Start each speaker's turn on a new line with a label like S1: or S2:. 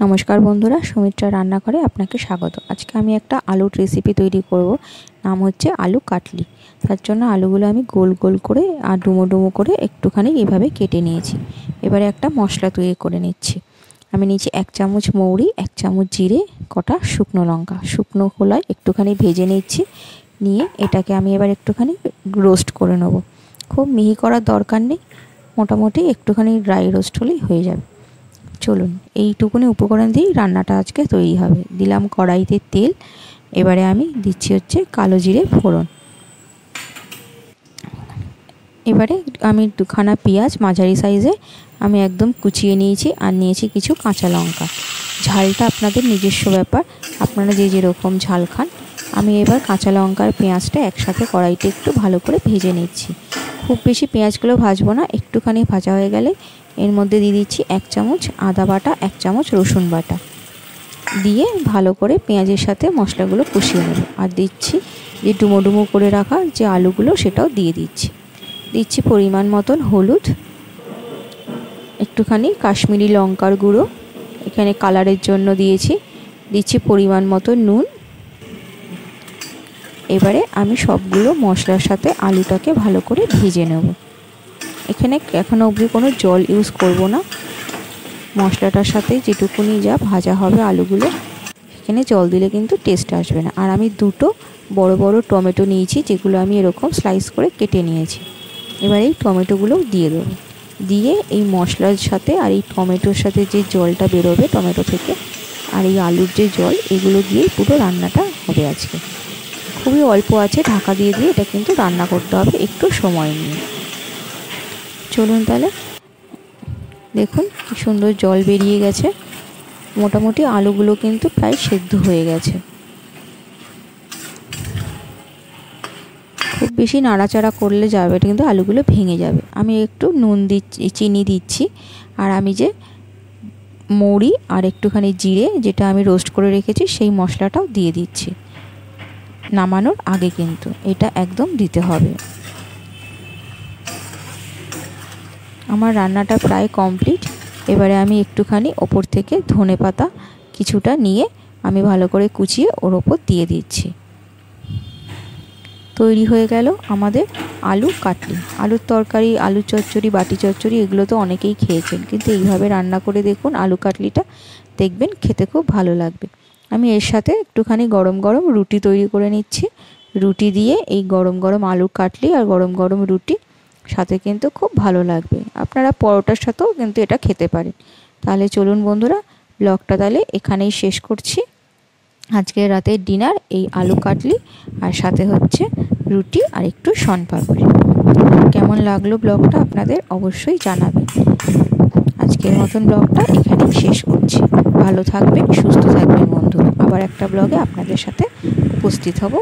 S1: नमस्कार बंधुरा सुमित्रा रान्ना घरे आपनाके स्वागत। आज के आमी एकटा आलुर रेसिपि तैरी करब। नाम होच्छे आलू काटली। तार जोन्नो आलुगुलो आमी गोल गोल करे आर डुमो डुमो करे एकटुखानि एइभाবে केटे निয়েছি। एबारे एकटा मशला तैरी करे निচ্ছি। आमी निয়েছি 1 चामच मौरी, 1 चामच जिरे, कटा शुकनो लंका शुकनो खोलाय एकटुखानि भेजे निচ্ছি। निये एटाके आमी एबार एकटुखानि रोस्ट करे नेब। खूब मिहि करार दरकार नेই, मोटामुटी एकटुखानि ड्राई रोस्ट हलेই হয়ে যাবে। चलुन এইটুকুনি উপকরণ দিয়ে রান্নাটা আজকে তৈরি হবে। দিলাম কড়াইতে তেল, এবারে আমি দিচ্ছি হচ্ছে কালো জিরে ফোড়ন। এবারে আমি দুখানা পেঁয়াজ মাঝারি সাইজে আমি একদম কুচিয়ে নিয়েছি আর নিয়েছি কিছু কাঁচা লঙ্কা। ঝালটা আপনাদের নিজস্ব ব্যাপার, আপনারা যে যেরকম ঝাল খান। আমি এবার কাঁচা লঙ্কা আর পেঁয়াজটা একসাথে কড়াইতে একটু ভালো করে ভেজে নিচ্ছি। খুব বেশি পেঁয়াজগুলো ভাজবো না, একটুখানি ভাজা হয়ে গেলে এর মধ্যে দিয়ে দিচ্ছি 1 চামচ আদা বাটা, 1 চামচ রসুন বাটা দিয়ে ভালো করে পেঁয়াজের সাথে মশলাগুলো কষিয়ে নেব। আর দিচ্ছি যে ডুমো ডুমো করে রাখা যে আলুগুলো সেটাও দিয়ে দিচ্ছি। দিচ্ছি পরিমাণ মতন হলুদ, একটুখানি কাশ্মীরি লঙ্কার গুঁড়ো এখানে কালারের জন্য দিয়েছি, দিচ্ছি পরিমাণ মতো নুন। এবারে আমি সবগুলো মশলার সাথে আলুটাকে ভালো করে ভেজে নেব। এখানে এখনো অবধি কোনো জল ইউজ করব না। মশলাটার সাথে যেটুকুনি যা ভাজা হবে আলুগুলো, এখানে জল দিলে কিন্তু টেস্ট আসবে না। আর আমি দুটো বড় বড় টমেটো নিয়েছি, যেগুলো আমি এরকম স্লাইস করে কেটে নিয়েছি। এবার এই টমেটোগুলো দিয়ে দেবো। দিয়ে এই মশলার সাথে আর এই টমেটোর সাথে যে জলটা বেরোবে টমেটো থেকে আর এই আলুর যে জল, এগুলো দিয়েই পুরো রান্নাটা হবে আজকে। খুবই অল্প আছে, ঢাকা দিয়ে দিয়ে এটা কিন্তু রান্না করতে হবে একটু সময় নিয়ে। চলুন তাহলে দেখুন কি সুন্দর জল বেরিয়ে গেছে। মোটামুটি আলুগুলো কিন্তু প্রায় সেদ্ধ হয়ে গেছে। খুব বেশি নাড়াচাড়া করলে যাবে, এটা কিন্তু আলুগুলো ভেঙে যাবে। আমি একটু নুন দিচ্ছি, চিনি দিচ্ছি, আর আমি যে মৌরি আর একটুখানি জিরে যেটা আমি রোস্ট করে রেখেছি সেই মশলাটাও দিয়ে দিচ্ছি নামানোর আগে। কিন্তু এটা একদম দিতে হবে। আমার রান্নাটা প্রায় কমপ্লিট। এবারে আমি একটুখানি ওপর থেকে ধনেপাতা কিছুটা নিয়ে আমি ভালো করে কুচিয়ে ওর ওপর দিয়ে দিচ্ছি। তৈরি হয়ে গেল আমাদের আলু কাটলি। আলুর তরকারি, আলু চচ্চড়ি, বাটি চচ্চড়ি এগুলো তো অনেকেই খেয়েছেন, কিন্তু এইভাবে রান্না করে দেখুন আলু কাটলিটা, দেখবেন খেতে খুব ভালো লাগবে। আমি এর সাথে একটুখানি গরম গরম রুটি তৈরি করে নিচ্ছি। রুটি দিয়ে এই গরম গরম আলু কাটলি আর গরম গরম রুটি সাথে কিন্তু খুব ভালো লাগবে। আপনারা পরোটার সাথেও কিন্তু এটা খেতে পারেন। তাহলে চলুন বন্ধুরা, ব্লগটা তাহলে এখানেই শেষ করছি। আজকে রাতের ডিনার এই আলু কাটলি আর সাথে হচ্ছে রুটি আর একটু শনপাপড়ি। কেমন লাগলো ব্লগটা আপনাদের অবশ্যই জানাবেন। আজকের মতন ব্লগটা এখানেই শেষ করছি। ভালো থাকবেন, সুস্থ থাকবেন বন্ধুরা। আবার একটা ব্লগে আপনাদের সাথে উপস্থিত হব।